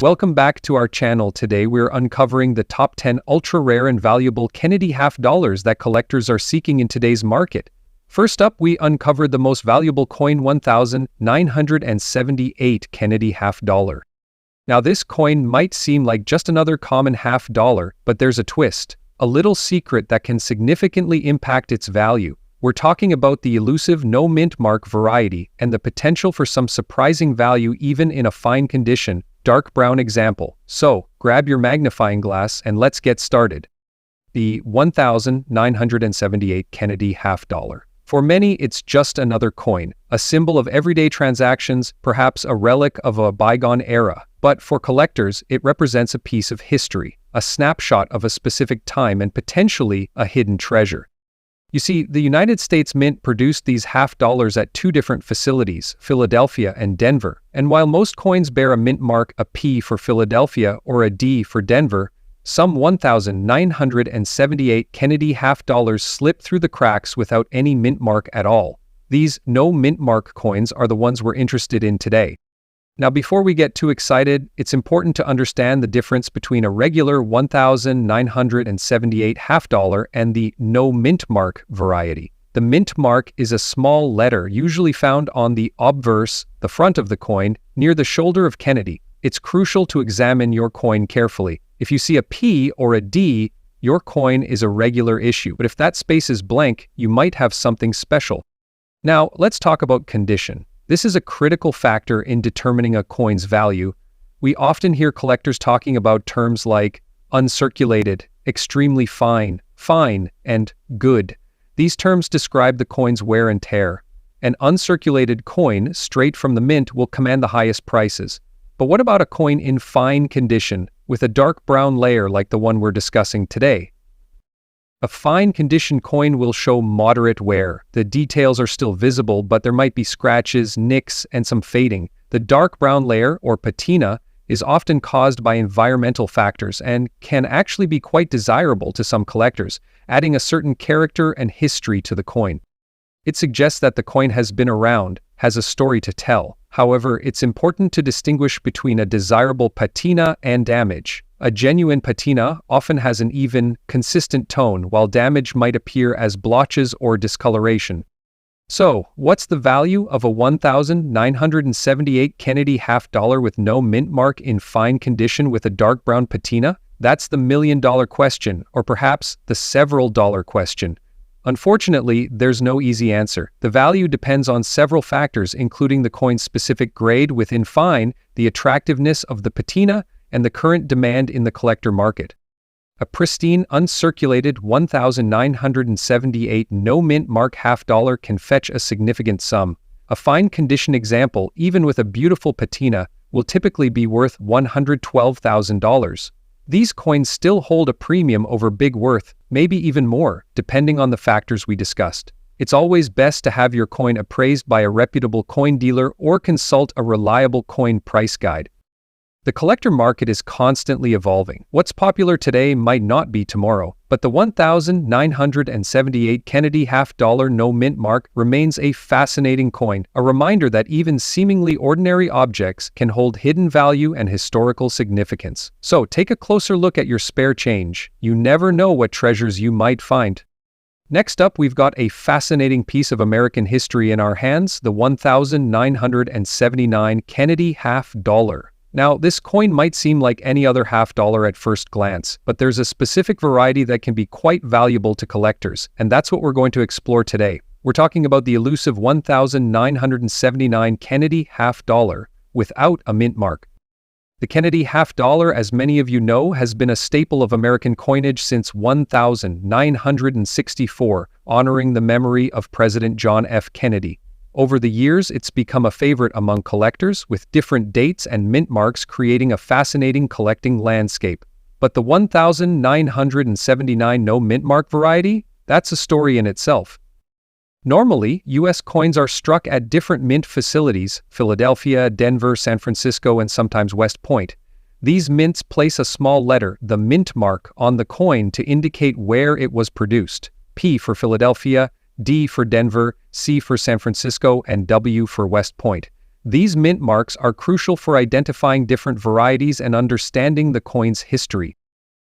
Welcome back to our channel. Today we're uncovering the top 10 ultra-rare and valuable Kennedy half dollars that collectors are seeking in today's market. First up, we uncovered the most valuable coin, 1978 Kennedy half dollar. Now this coin might seem like just another common half dollar, but there's a twist, a little secret that can significantly impact its value. We're talking about the elusive no mint mark variety and the potential for some surprising value even in a fine condition, dark brown example. So, grab your magnifying glass and let's get started. The 1978 Kennedy half dollar. For many, it's just another coin, a symbol of everyday transactions, perhaps a relic of a bygone era. But for collectors, it represents a piece of history, a snapshot of a specific time, and potentially a hidden treasure. You see, the United States Mint produced these half dollars at two different facilities, Philadelphia and Denver. And while most coins bear a mint mark, a P for Philadelphia or a D for Denver, some 1978 Kennedy half dollars slip through the cracks without any mint mark at all. These no mint mark coins are the ones we're interested in today. Now, before we get too excited, it's important to understand the difference between a regular 1978 half dollar and the no mint mark variety. The mint mark is a small letter usually found on the obverse, the front of the coin, near the shoulder of Kennedy. It's crucial to examine your coin carefully. If you see a P or a D, your coin is a regular issue, but if that space is blank, you might have something special. Now, let's talk about condition. This is a critical factor in determining a coin's value. We often hear collectors talking about terms like uncirculated, extremely fine, fine, and good. These terms describe the coin's wear and tear. An uncirculated coin, straight from the mint, will command the highest prices. But what about a coin in fine condition, with a dark brown layer like the one we're discussing today? A fine condition coin will show moderate wear. The details are still visible, but there might be scratches, nicks, and some fading. The dark brown layer, or patina, is often caused by environmental factors and can actually be quite desirable to some collectors, adding a certain character and history to the coin. It suggests that the coin has been around, has a story to tell. However, it's important to distinguish between a desirable patina and damage. A genuine patina often has an even, consistent tone, while damage might appear as blotches or discoloration. So, what's the value of a 1978 Kennedy half dollar with no mint mark in fine condition with a dark brown patina? That's the million-dollar question, or perhaps the several-dollar question. Unfortunately, there's no easy answer. The value depends on several factors, including the coin's specific grade within fine, the attractiveness of the patina, and the current demand in the collector market. A pristine, uncirculated 1978 no mint mark half dollar can fetch a significant sum. A fine condition example, even with a beautiful patina, will typically be worth $112,000. These coins still hold a premium over big worth, maybe even more, depending on the factors we discussed. It's always best to have your coin appraised by a reputable coin dealer or consult a reliable coin price guide. The collector market is constantly evolving. What's popular today might not be tomorrow, but the 1978 Kennedy half dollar no mint mark remains a fascinating coin, a reminder that even seemingly ordinary objects can hold hidden value and historical significance. So take a closer look at your spare change. You never know what treasures you might find. Next up, we've got a fascinating piece of American history in our hands, the 1979 Kennedy half dollar. Now, this coin might seem like any other half dollar at first glance, but there's a specific variety that can be quite valuable to collectors, and that's what we're going to explore today. We're talking about the elusive 1979 Kennedy half dollar without a mint mark. The Kennedy half dollar, as many of you know, has been a staple of American coinage since 1964, honoring the memory of President John F. Kennedy. Over the years, it's become a favorite among collectors, with different dates and mint marks creating a fascinating collecting landscape. But the 1979 no mint mark variety? That's a story in itself. Normally, U.S. coins are struck at different mint facilities, Philadelphia, Denver, San Francisco, and sometimes West Point. These mints place a small letter, the mint mark, on the coin to indicate where it was produced. P for Philadelphia, D for Denver, C for San Francisco, and W for West Point. These mint marks are crucial for identifying different varieties and understanding the coin's history.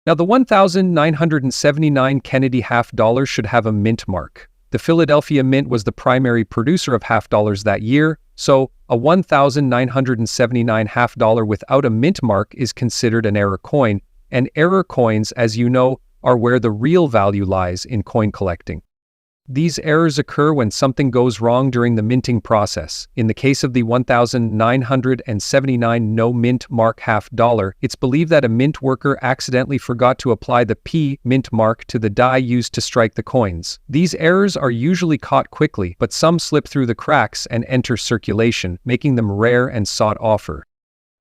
Now, the 1979 Kennedy half dollar should have a mint mark. The Philadelphia Mint was the primary producer of half dollars that year, so a 1979 half dollar without a mint mark is considered an error coin, and error coins, as you know, are where the real value lies in coin collecting. These errors occur when something goes wrong during the minting process. In the case of the 1979 no mint mark half dollar, it's believed that a mint worker accidentally forgot to apply the P mint mark to the die used to strike the coins. These errors are usually caught quickly, but some slip through the cracks and enter circulation, making them rare and sought after.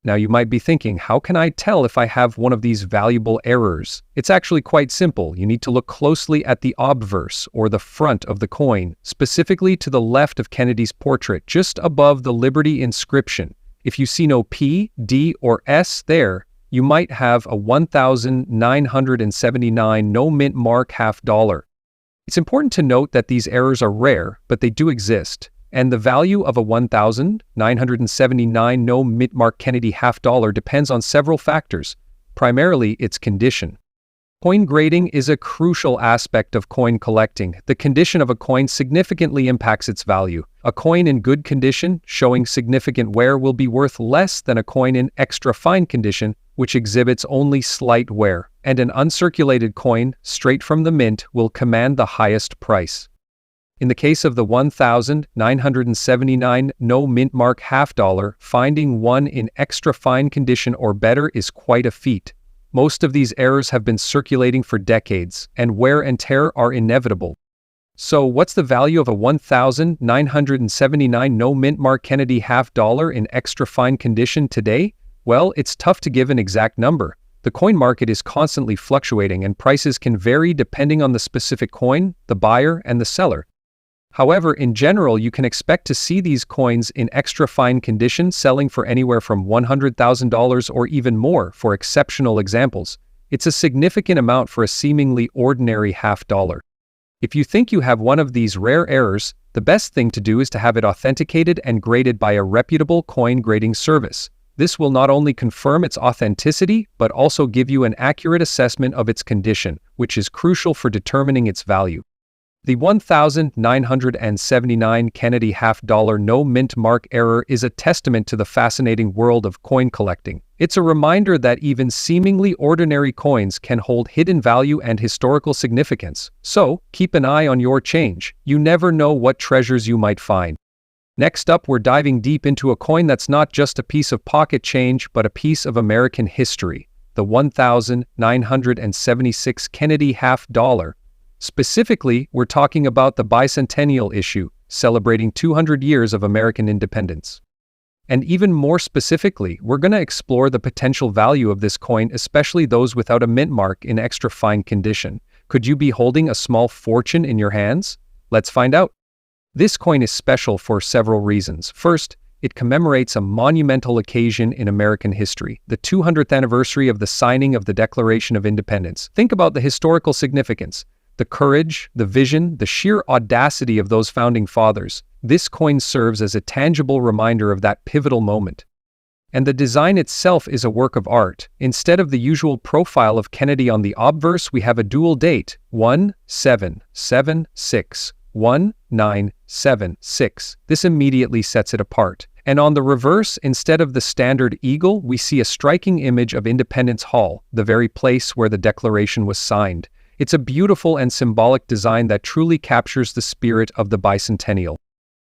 Now you might be thinking, how can I tell if I have one of these valuable errors? It's actually quite simple. You need to look closely at the obverse, or the front of the coin, specifically to the left of Kennedy's portrait, just above the Liberty inscription. If you see no P, D, or S there, you might have a 1979 no mint mark half dollar. It's important to note that these errors are rare, but they do exist. And the value of a 1979 no mint mark Kennedy half dollar depends on several factors, primarily its condition. Coin grading is a crucial aspect of coin collecting. The condition of a coin significantly impacts its value. A coin in good condition, showing significant wear, will be worth less than a coin in extra fine condition, which exhibits only slight wear. And an uncirculated coin, straight from the mint, will command the highest price. In the case of the 1979 no mint mark half dollar, finding one in extra fine condition or better is quite a feat. Most of these errors have been circulating for decades, and wear and tear are inevitable. So what's the value of a 1979 no mint mark Kennedy half dollar in extra fine condition today? Well, it's tough to give an exact number. The coin market is constantly fluctuating, and prices can vary depending on the specific coin, the buyer, and the seller. However, in general, you can expect to see these coins in extra fine condition selling for anywhere from $100,000 or even more for exceptional examples. It's a significant amount for a seemingly ordinary half dollar. If you think you have one of these rare errors, the best thing to do is to have it authenticated and graded by a reputable coin grading service. This will not only confirm its authenticity, but also give you an accurate assessment of its condition, which is crucial for determining its value. The 1979 Kennedy half dollar no mint mark error is a testament to the fascinating world of coin collecting. It's a reminder that even seemingly ordinary coins can hold hidden value and historical significance. So, keep an eye on your change. You never know what treasures you might find. Next up, we're diving deep into a coin that's not just a piece of pocket change, but a piece of American history. The 1976 Kennedy half dollar. Specifically, we're talking about the Bicentennial issue, celebrating 200 years of American independence. And even more specifically, we're going to explore the potential value of this coin, especially those without a mint mark in extra fine condition. Could you be holding a small fortune in your hands? Let's find out. This coin is special for several reasons. First, it commemorates a monumental occasion in American history, the 200th anniversary of the signing of the Declaration of Independence. Think about the historical significance. The courage, the vision, the sheer audacity of those founding fathers. This coin serves as a tangible reminder of that pivotal moment. And the design itself is a work of art. Instead of the usual profile of Kennedy on the obverse, we have a dual date, 1776, 1976. This immediately sets it apart. And on the reverse, instead of the standard eagle, we see a striking image of Independence Hall, the very place where the Declaration was signed. It's a beautiful and symbolic design that truly captures the spirit of the Bicentennial.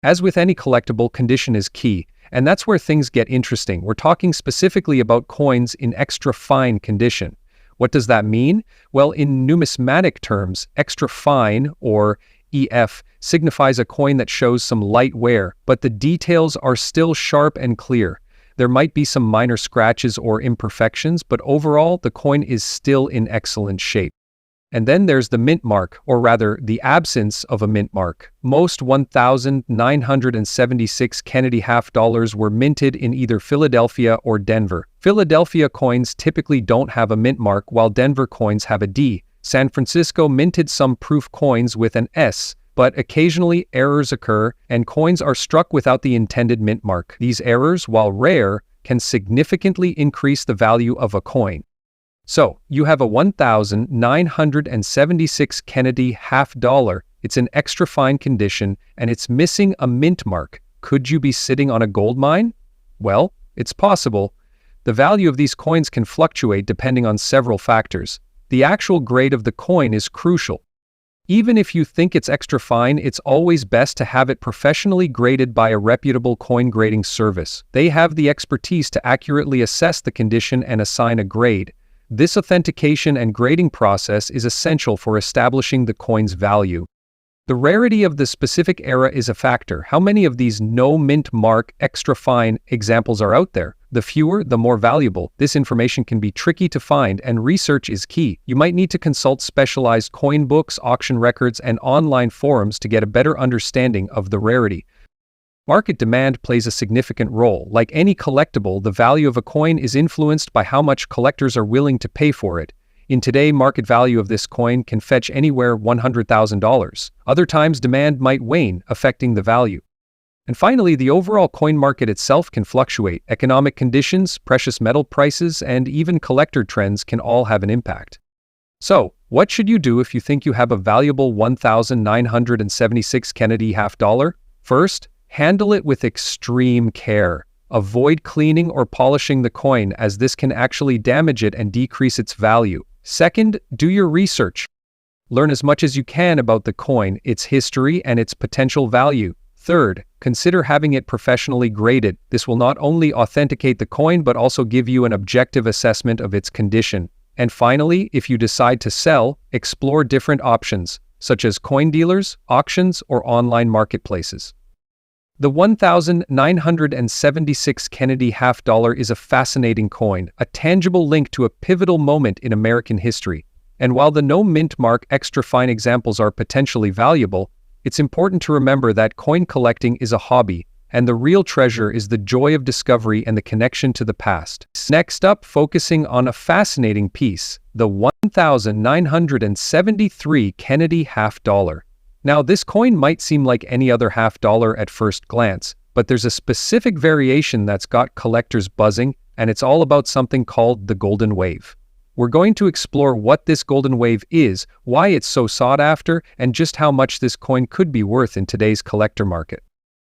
As with any collectible, condition is key, and that's where things get interesting. We're talking specifically about coins in extra fine condition. What does that mean? Well, in numismatic terms, extra fine, or EF, signifies a coin that shows some light wear, but the details are still sharp and clear. There might be some minor scratches or imperfections, but overall, the coin is still in excellent shape. And then there's the mint mark, or rather, the absence of a mint mark. Most 1976 Kennedy half dollars were minted in either Philadelphia or Denver. Philadelphia coins typically don't have a mint mark, while Denver coins have a D. San Francisco minted some proof coins with an S, but occasionally errors occur and coins are struck without the intended mint mark. These errors, while rare, can significantly increase the value of a coin. So, you have a 1976 Kennedy half-dollar. It's in extra fine condition and it's missing a mint mark. Could you be sitting on a gold mine? Well, it's possible. The value of these coins can fluctuate depending on several factors. The actual grade of the coin is crucial. Even if you think it's extra fine, it's always best to have it professionally graded by a reputable coin grading service. They have the expertise to accurately assess the condition and assign a grade. This authentication and grading process is essential for establishing the coin's value. The rarity of the specific era is a factor. How many of these no mint mark extra fine examples are out there? The fewer, the more valuable. This information can be tricky to find and research is key. You might need to consult specialized coin books, auction records, and online forums to get a better understanding of the rarity. Market demand plays a significant role. Like any collectible, the value of a coin is influenced by how much collectors are willing to pay for it. In today's market value of this coin can fetch anywhere $100,000. Other times demand might wane, affecting the value. And finally, the overall coin market itself can fluctuate. Economic conditions, precious metal prices, and even collector trends can all have an impact. So, what should you do if you think you have a valuable 1976 Kennedy half-dollar? First, handle it with extreme care. Avoid cleaning or polishing the coin as this can actually damage it and decrease its value. Second, do your research. Learn as much as you can about the coin, its history, and its potential value. Third, consider having it professionally graded. This will not only authenticate the coin but also give you an objective assessment of its condition. And finally, if you decide to sell, explore different options, such as coin dealers, auctions, or online marketplaces. The 1976 Kennedy half-dollar is a fascinating coin, a tangible link to a pivotal moment in American history. And while the no mint mark extra fine examples are potentially valuable, it's important to remember that coin collecting is a hobby, and the real treasure is the joy of discovery and the connection to the past. Next up, focusing on a fascinating piece, the 1973 Kennedy half-dollar. Now, this coin might seem like any other half-dollar at first glance, but there's a specific variation that's got collectors buzzing, and it's all about something called the golden wave. We're going to explore what this golden wave is, why it's so sought after, and just how much this coin could be worth in today's collector market.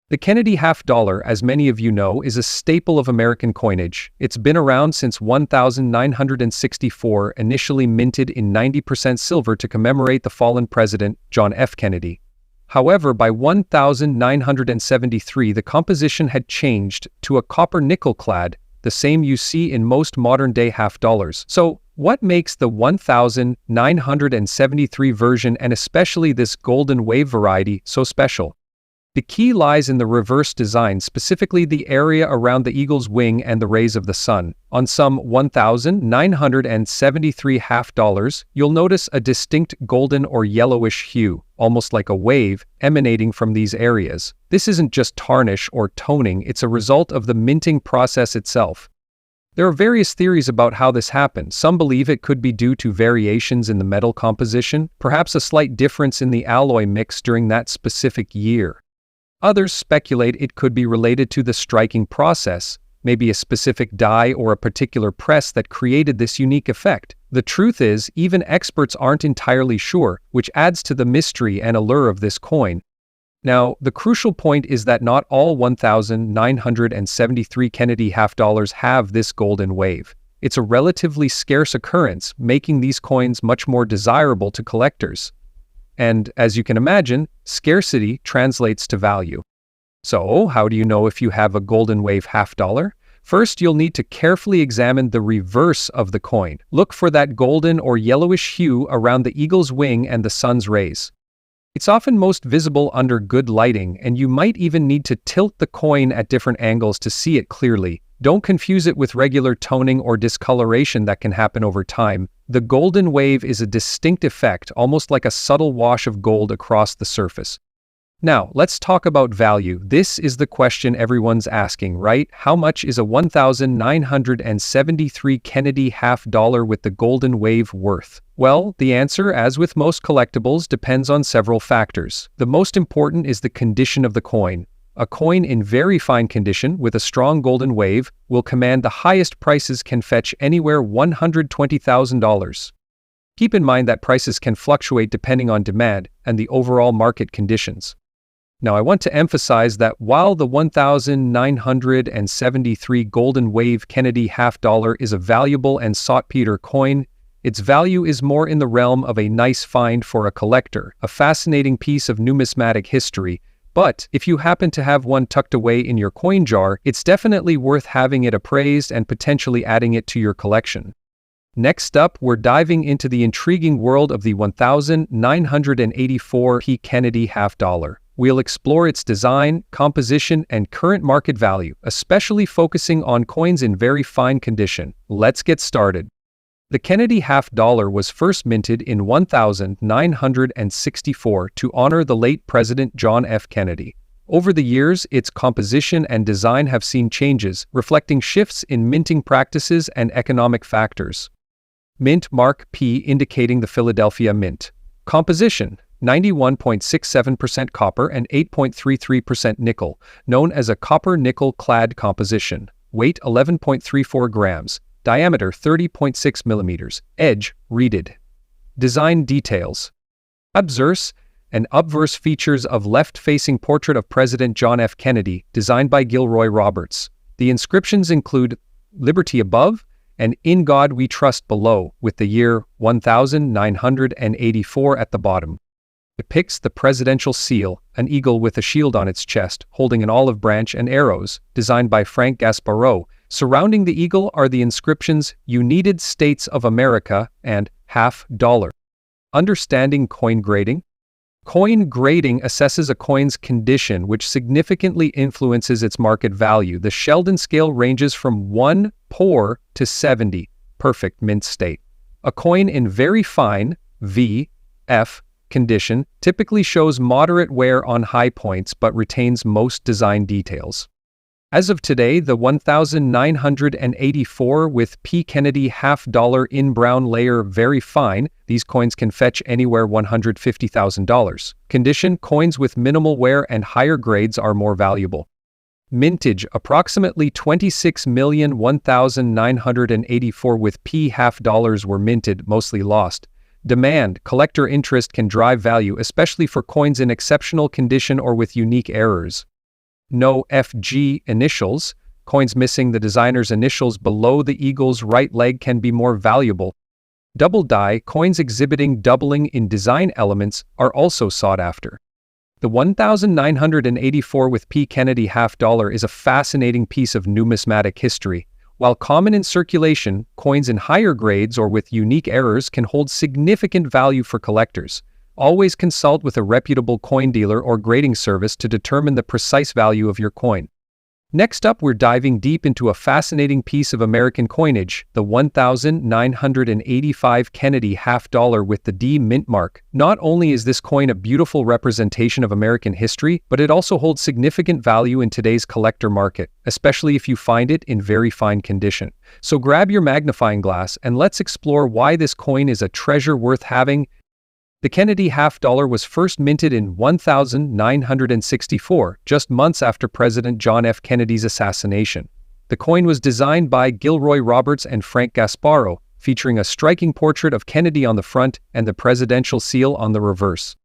The Kennedy half-dollar, as many of you know, is a staple of American coinage. It's been around since 1964, initially minted in 90% silver to commemorate the fallen president, John F. Kennedy. However, by 1973, the composition had changed to a copper-nickel clad, the same you see in most modern-day half-dollars. So, what makes the 1973 version, and especially this golden wave variety, so special? The key lies in the reverse design, specifically the area around the eagle's wing and the rays of the sun. On some 1973 half-dollars, you'll notice a distinct golden or yellowish hue, almost like a wave, emanating from these areas. This isn't just tarnish or toning, it's a result of the minting process itself. There are various theories about how this happened. Some believe it could be due to variations in the metal composition, perhaps a slight difference in the alloy mix during that specific year. Others speculate it could be related to the striking process, maybe a specific die or a particular press that created this unique effect. The truth is, even experts aren't entirely sure, which adds to the mystery and allure of this coin. Now, the crucial point is that not all 1973 Kennedy half-dollars have this golden wave. It's a relatively scarce occurrence, making these coins much more desirable to collectors. And, as you can imagine, scarcity translates to value. So, how do you know if you have a golden wave half-dollar? First, you'll need to carefully examine the reverse of the coin. Look for that golden or yellowish hue around the eagle's wing and the sun's rays. It's often most visible under good lighting, and you might even need to tilt the coin at different angles to see it clearly. Don't confuse it with regular toning or discoloration that can happen over time. The golden wave is a distinct effect, almost like a subtle wash of gold across the surface. Now, let's talk about value. This is the question everyone's asking, right? How much is a 1973 Kennedy half dollar with the golden wave worth? Well, the answer, as with most collectibles, depends on several factors. The most important is the condition of the coin. A coin in very fine condition with a strong golden wave will command the highest prices, can fetch anywhere $120,000. Keep in mind that prices can fluctuate depending on demand and the overall market conditions. Now, I want to emphasize that while the 1973 Golden Wave Kennedy half dollar is a valuable and sought-after coin, its value is more in the realm of a nice find for a collector, a fascinating piece of numismatic history. But if you happen to have one tucked away in your coin jar, it's definitely worth having it appraised and potentially adding it to your collection. Next up, we're diving into the intriguing world of the 1984 P. Kennedy half dollar. We'll explore its design, composition, and current market value, especially focusing on coins in very fine condition. Let's get started. The Kennedy half dollar was first minted in 1964 to honor the late President John F. Kennedy. Over the years, its composition and design have seen changes, reflecting shifts in minting practices and economic factors. Mint mark P indicating the Philadelphia Mint. Composition: 91.67% copper and 8.33% nickel, known as a copper-nickel clad composition. Weight 11.34 grams. Diameter 30.6 millimeters. Edge reeded. Design details. Obverse and obverse features of left-facing portrait of President John F. Kennedy, designed by Gilroy Roberts. The inscriptions include "Liberty" above and "In God We Trust" below, with the year 1984 at the bottom. Depicts the presidential seal, an eagle with a shield on its chest, holding an olive branch and arrows, designed by Frank Gasparro. Surrounding the eagle are the inscriptions "United States of America" and "half dollar." Understanding coin grading. Coin grading assesses a coin's condition, which significantly influences its market value. The Sheldon scale ranges from 1 poor to 70 perfect mint state. A coin in very fine VF condition typically shows moderate wear on high points but retains most design details. As of today, the 1984 with P. Kennedy half dollar in brown layer very fine, these coins can fetch anywhere $150,000. Condition: coins with minimal wear and higher grades are more valuable. Mintage: approximately 26,001,984 with P half dollars were minted, mostly lost. Demand: collector interest can drive value, especially for coins in exceptional condition or with unique errors. No FG initials: coins missing the designer's initials below the eagle's right leg can be more valuable. Double die: coins exhibiting doubling in design elements are also sought after. The 1984 with P. Kennedy half dollar is a fascinating piece of numismatic history. While common in circulation, coins in higher grades or with unique errors can hold significant value for collectors. Always consult with a reputable coin dealer or grading service to determine the precise value of your coin. Next up, we're diving deep into a fascinating piece of American coinage, the 1985 Kennedy half dollar with the D mint mark. Not only is this coin a beautiful representation of American history, but it also holds significant value in today's collector market, especially if you find it in very fine condition. So grab your magnifying glass and let's explore why this coin is a treasure worth having. The Kennedy half dollar was first minted in 1964, just months after President John F. Kennedy's assassination. The coin was designed by Gilroy Roberts and Frank Gasparro, featuring a striking portrait of Kennedy on the front and the presidential seal on the reverse.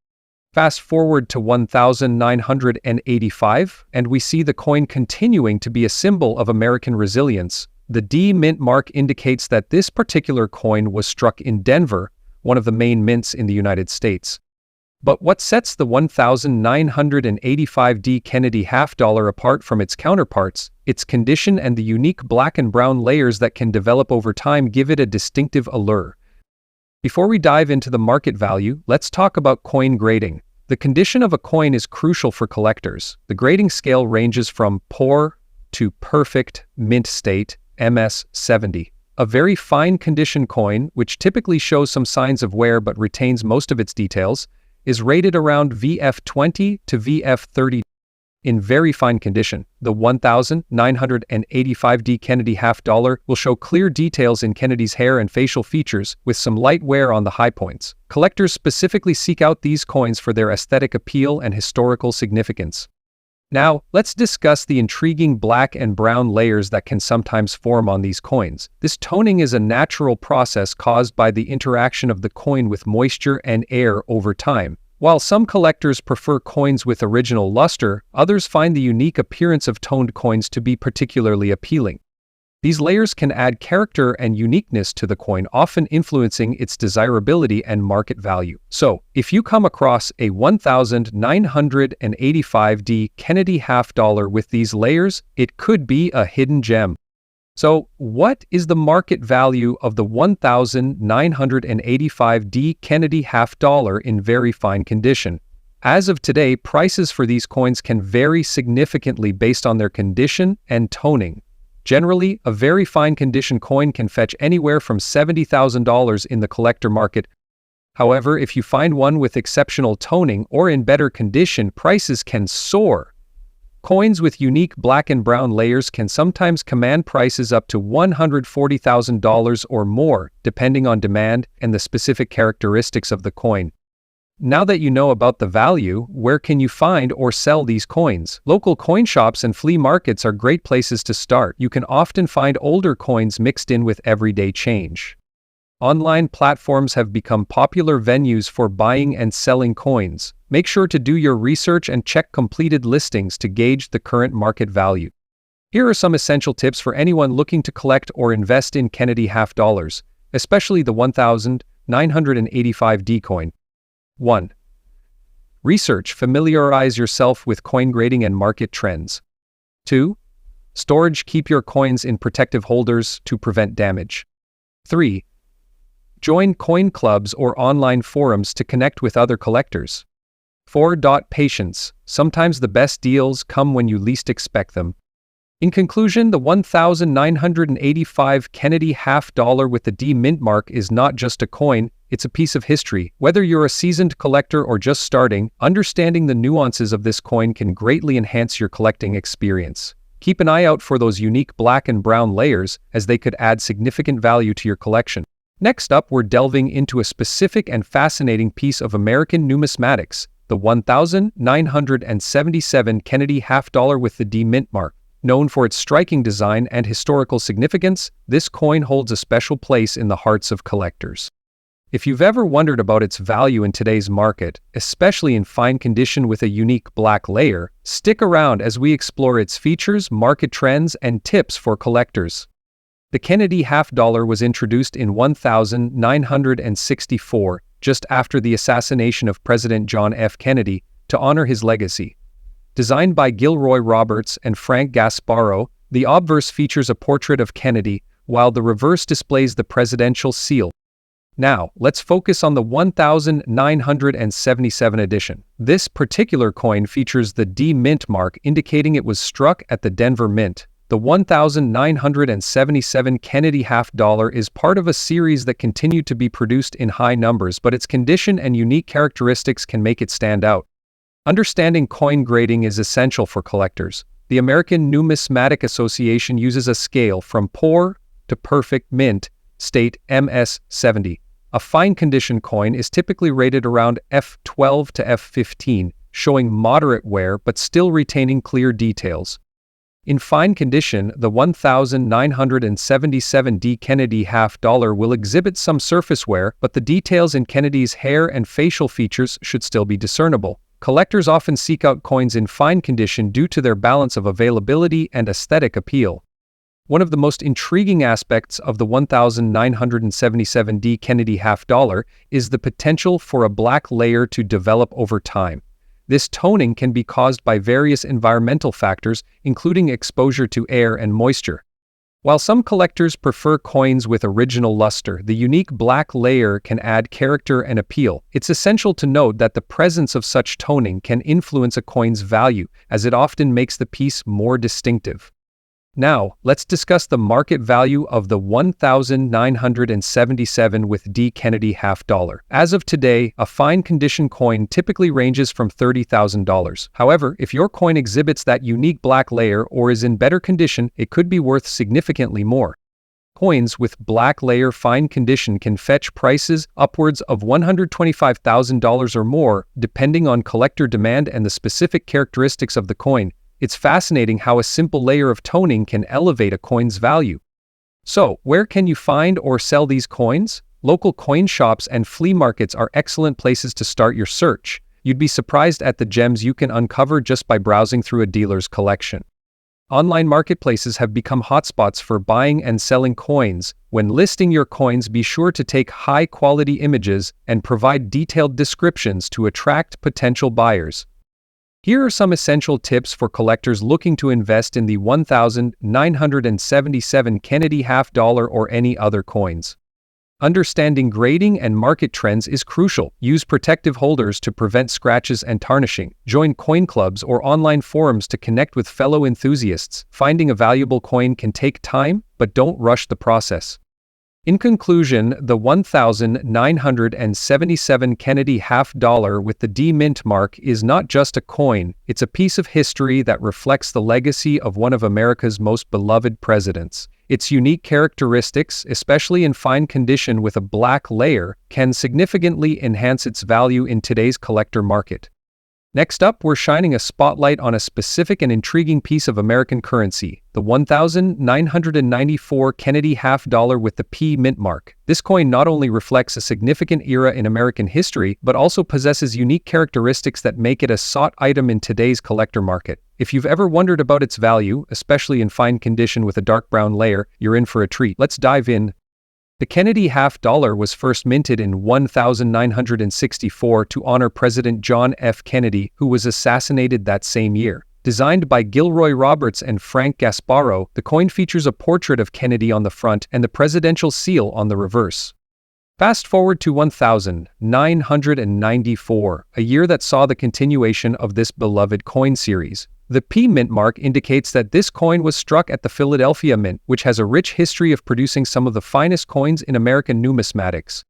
Fast forward to 1985, and we see the coin continuing to be a symbol of American resilience. The D mint mark indicates that this particular coin was struck in Denver, one of the main mints in the United States. But what sets the 1985 D Kennedy half dollar apart from its counterparts? Its condition and the unique black and brown layers that can develop over time give it a distinctive allure. Before we dive into the market value, let's talk about coin grading. The condition of a coin is crucial for collectors. The grading scale ranges from poor to perfect mint state, MS 70. A very fine condition coin, which typically shows some signs of wear but retains most of its details, is rated around VF20 to VF30. In very fine condition, the 1985D Kennedy half dollar will show clear details in Kennedy's hair and facial features, with some light wear on the high points. Collectors specifically seek out these coins for their aesthetic appeal and historical significance. Now, let's discuss the intriguing black and brown layers that can sometimes form on these coins. This toning is a natural process caused by the interaction of the coin with moisture and air over time. While some collectors prefer coins with original luster, others find the unique appearance of toned coins to be particularly appealing. These layers can add character and uniqueness to the coin, often influencing its desirability and market value. So, if you come across a 1985D Kennedy half dollar with these layers, it could be a hidden gem. So, what is the market value of the 1985D Kennedy half dollar in very fine condition? As of today, prices for these coins can vary significantly based on their condition and toning. Generally, a very fine condition coin can fetch anywhere from $70,000 in the collector market. However, if you find one with exceptional toning or in better condition, prices can soar. Coins with unique black and brown layers can sometimes command prices up to $140,000 or more, depending on demand and the specific characteristics of the coin. Now that you know about the value, where can you find or sell these coins? Local coin shops and flea markets are great places to start. You can often find older coins mixed in with everyday change. Online platforms have become popular venues for buying and selling coins. Make sure to do your research and check completed listings to gauge the current market value. Here are some essential tips for anyone looking to collect or invest in Kennedy half dollars, especially the 1985D coin. 1. Research. Familiarize yourself with coin grading and market trends. 2. Storage. Keep your coins in protective holders to prevent damage. 3. Join coin clubs or online forums to connect with other collectors. 4. Patience. Sometimes the best deals come when you least expect them. In conclusion, the 1985 Kennedy half dollar with the D mint mark is not just a coin, it's a piece of history. Whether you're a seasoned collector or just starting, understanding the nuances of this coin can greatly enhance your collecting experience. Keep an eye out for those unique black and brown layers, as they could add significant value to your collection. Next up, we're delving into a specific and fascinating piece of American numismatics, the 1977 Kennedy half dollar with the D mint mark. Known for its striking design and historical significance, this coin holds a special place in the hearts of collectors. If you've ever wondered about its value in today's market, especially in fine condition with a unique black layer, stick around as we explore its features, market trends, and tips for collectors. The Kennedy half dollar was introduced in 1964, just after the assassination of President John F. Kennedy, to honor his legacy. Designed by Gilroy Roberts and Frank Gasparro, the obverse features a portrait of Kennedy, while the reverse displays the presidential seal. Now, let's focus on the 1977 edition. This particular coin features the D mint mark, indicating it was struck at the Denver Mint. The 1977 Kennedy half dollar is part of a series that continued to be produced in high numbers, but its condition and unique characteristics can make it stand out. Understanding coin grading is essential for collectors. The American Numismatic Association uses a scale from poor to perfect mint, state MS70. A fine condition coin is typically rated around F12 to F15, showing moderate wear but still retaining clear details. In fine condition, the 1977D Kennedy half dollar will exhibit some surface wear, but the details in Kennedy's hair and facial features should still be discernible. Collectors often seek out coins in fine condition due to their balance of availability and aesthetic appeal. One of the most intriguing aspects of the 1977D Kennedy half dollar is the potential for a black layer to develop over time. This toning can be caused by various environmental factors, including exposure to air and moisture. While some collectors prefer coins with original luster, the unique black layer can add character and appeal. It's essential to note that the presence of such toning can influence a coin's value, as it often makes the piece more distinctive. Now, let's discuss the market value of the 1977 with D Kennedy half dollar. As of today, a fine condition coin typically ranges from $30,000. However, if your coin exhibits that unique black layer or is in better condition, it could be worth significantly more. Coins with black layer fine condition can fetch prices upwards of $125,000 or more, depending on collector demand and the specific characteristics of the coin. It's fascinating how a simple layer of toning can elevate a coin's value. So, where can you find or sell these coins? Local coin shops and flea markets are excellent places to start your search. You'd be surprised at the gems you can uncover just by browsing through a dealer's collection. Online marketplaces have become hotspots for buying and selling coins. When listing your coins, be sure to take high-quality images and provide detailed descriptions to attract potential buyers. Here are some essential tips for collectors looking to invest in the 1977 Kennedy half dollar or any other coins. Understanding grading and market trends is crucial. Use protective holders to prevent scratches and tarnishing. Join coin clubs or online forums to connect with fellow enthusiasts. Finding a valuable coin can take time, but don't rush the process. In conclusion, the 1977 Kennedy half dollar with the D mint mark is not just a coin, it's a piece of history that reflects the legacy of one of America's most beloved presidents. Its unique characteristics, especially in fine condition with a black layer, can significantly enhance its value in today's collector market. Next up, we're shining a spotlight on a specific and intriguing piece of American currency, the 1994 Kennedy half dollar with the P mint mark. This coin not only reflects a significant era in American history, but also possesses unique characteristics that make it a sought item in today's collector market. If you've ever wondered about its value, especially in fine condition with a dark brown layer, you're in for a treat. Let's dive in. The Kennedy half dollar was first minted in 1964 to honor President John F. Kennedy, who was assassinated that same year. Designed by Gilroy Roberts and Frank Gasparro, the coin features a portrait of Kennedy on the front and the presidential seal on the reverse. Fast forward to 1994, a year that saw the continuation of this beloved coin series. The P mint mark indicates that this coin was struck at the Philadelphia Mint, which has a rich history of producing some of the finest coins in American numismatics.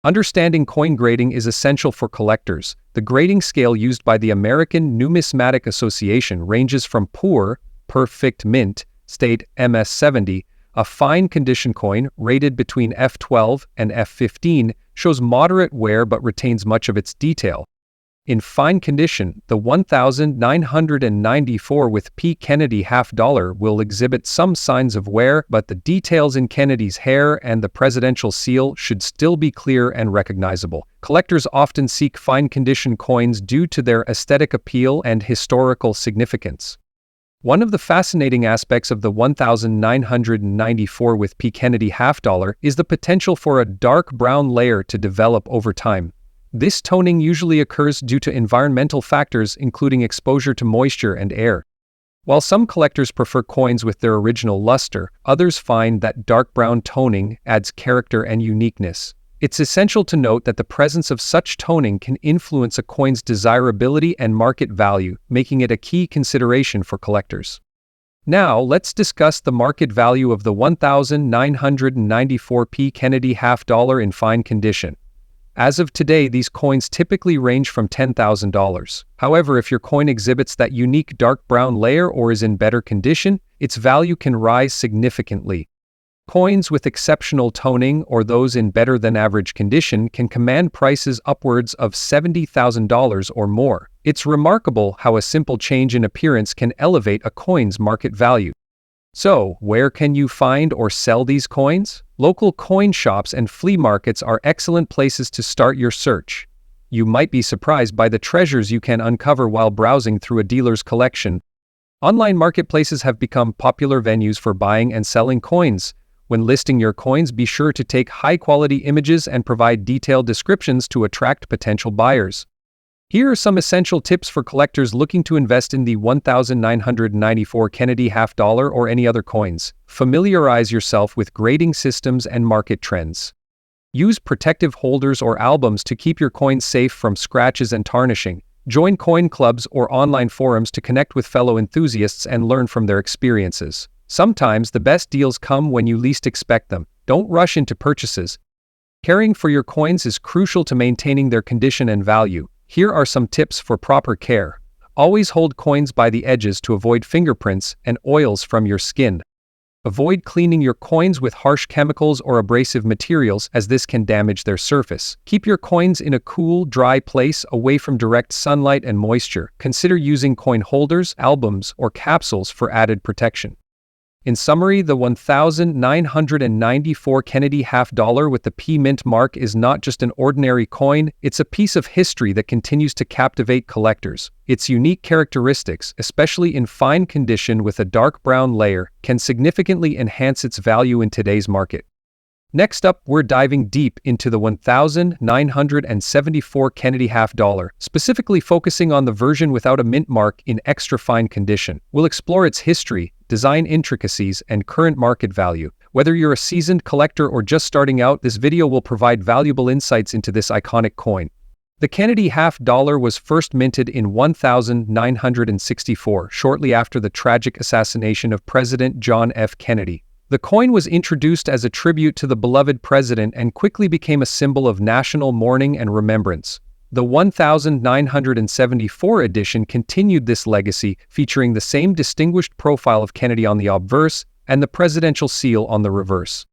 Understanding coin grading is essential for collectors. The grading scale used by the American Numismatic Association ranges from poor, perfect mint, state MS70. A fine condition coin, rated between F12 and F15, shows moderate wear but retains much of its detail. In fine condition, the 1994 with P Kennedy half dollar will exhibit some signs of wear, but the details in Kennedy's hair and the presidential seal should still be clear and recognizable. Collectors often seek fine condition coins due to their aesthetic appeal and historical significance. One of the fascinating aspects of the 1994 with P Kennedy half dollar is the potential for a dark brown layer to develop over time. This toning usually occurs due to environmental factors including exposure to moisture and air. While some collectors prefer coins with their original luster, others find that dark brown toning adds character and uniqueness. It's essential to note that the presence of such toning can influence a coin's desirability and market value, making it a key consideration for collectors. Now, let's discuss the market value of the 1994 P Kennedy half dollar in fine condition. As of today, these coins typically range from $10,000. However, if your coin exhibits that unique dark brown layer or is in better condition, its value can rise significantly. Coins with exceptional toning or those in better than average condition can command prices upwards of $70,000 or more. It's remarkable how a simple change in appearance can elevate a coin's market value. So, where can you find or sell these coins? Local coin shops and flea markets are excellent places to start your search. You might be surprised by the treasures you can uncover while browsing through a dealer's collection. Online marketplaces have become popular venues for buying and selling coins. When listing your coins, be sure to take high-quality images and provide detailed descriptions to attract potential buyers. Here are some essential tips for collectors looking to invest in the 1994 Kennedy half dollar or any other coins. Familiarize yourself with grading systems and market trends. Use protective holders or albums to keep your coins safe from scratches and tarnishing. Join coin clubs or online forums to connect with fellow enthusiasts and learn from their experiences. Sometimes the best deals come when you least expect them. Don't rush into purchases. Caring for your coins is crucial to maintaining their condition and value. Here are some tips for proper care. Always hold coins by the edges to avoid fingerprints and oils from your skin. Avoid cleaning your coins with harsh chemicals or abrasive materials, as this can damage their surface. Keep your coins in a cool, dry place away from direct sunlight and moisture. Consider using coin holders, albums, or capsules for added protection. In summary, the 1994 Kennedy half-dollar with the P Mint mark is not just an ordinary coin, it's a piece of history that continues to captivate collectors. Its unique characteristics, especially in fine condition with a dark brown layer, can significantly enhance its value in today's market. Next up, we're diving deep into the 1974 Kennedy half-dollar, specifically focusing on the version without a mint mark in extra fine condition. We'll explore its history, design intricacies, and current market value. Whether you're a seasoned collector or just starting out, this video will provide valuable insights into this iconic coin. The Kennedy half-dollar was first minted in 1964, shortly after the tragic assassination of President John F. Kennedy. The coin was introduced as a tribute to the beloved president and quickly became a symbol of national mourning and remembrance. The 1974 edition continued this legacy, featuring the same distinguished profile of Kennedy on the obverse and the presidential seal on the reverse.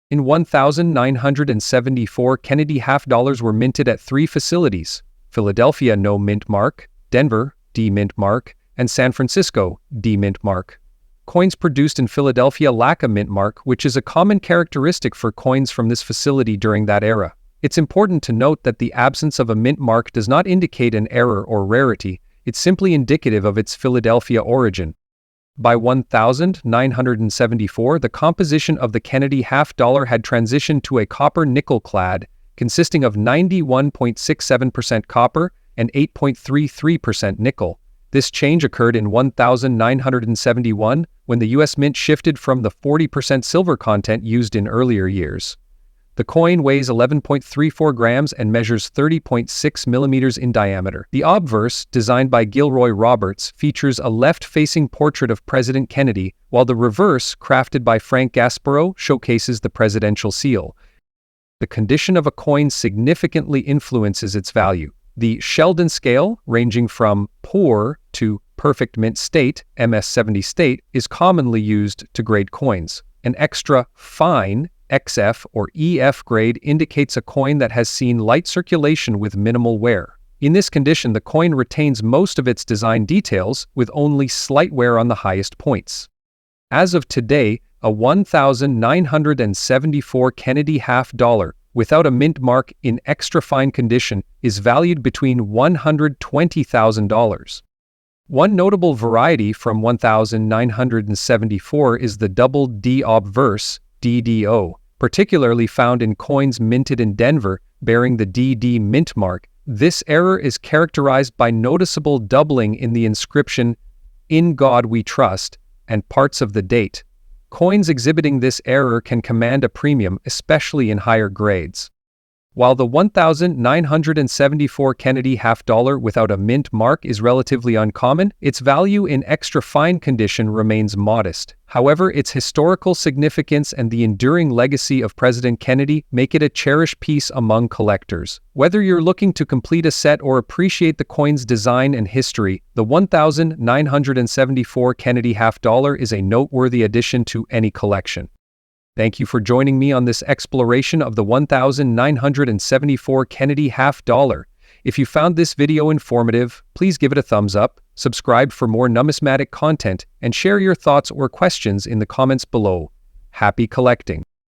In 1974, Kennedy half-dollars were minted at 3 facilities: Philadelphia no mint mark, Denver D mint mark, and San Francisco D mint mark. Coins produced in Philadelphia lack a mint mark, which is a common characteristic for coins from this facility during that era. It's important to note that the absence of a mint mark does not indicate an error or rarity, it's simply indicative of its Philadelphia origin. By 1974, the composition of the Kennedy half-dollar had transitioned to a copper-nickel clad, consisting of 91.67% copper and 8.33% nickel. This change occurred in 1971, when the U.S. Mint shifted from the 40% silver content used in earlier years. The coin weighs 11.34 grams and measures 30.6 millimeters in diameter. The obverse, designed by Gilroy Roberts, features a left-facing portrait of President Kennedy, while the reverse, crafted by Frank Gasparro, showcases the presidential seal. The condition of a coin significantly influences its value. The Sheldon scale, ranging from poor to perfect mint state, MS70 state, is commonly used to grade coins. An extra fine, XF or EF grade indicates a coin that has seen light circulation with minimal wear. In this condition, the coin retains most of its design details, with only slight wear on the highest points. As of today, a 1974 Kennedy half-dollar without a mint mark in extra fine condition is valued between $120,000. One notable variety from 1974 is the double D obverse, DDO, particularly found in coins minted in Denver bearing the DD mint mark. This error is characterized by noticeable doubling in the inscription, "In God We Trust," and parts of the date. Coins exhibiting this error can command a premium, especially in higher grades. While the 1974 Kennedy half-dollar without a mint mark is relatively uncommon, its value in extra fine condition remains modest. However, its historical significance and the enduring legacy of President Kennedy make it a cherished piece among collectors. Whether you're looking to complete a set or appreciate the coin's design and history, the 1974 Kennedy half-dollar is a noteworthy addition to any collection. Thank you for joining me on this exploration of the 1974 Kennedy half-dollar. If you found this video informative, please give it a thumbs up, subscribe for more numismatic content, and share your thoughts or questions in the comments below. Happy collecting!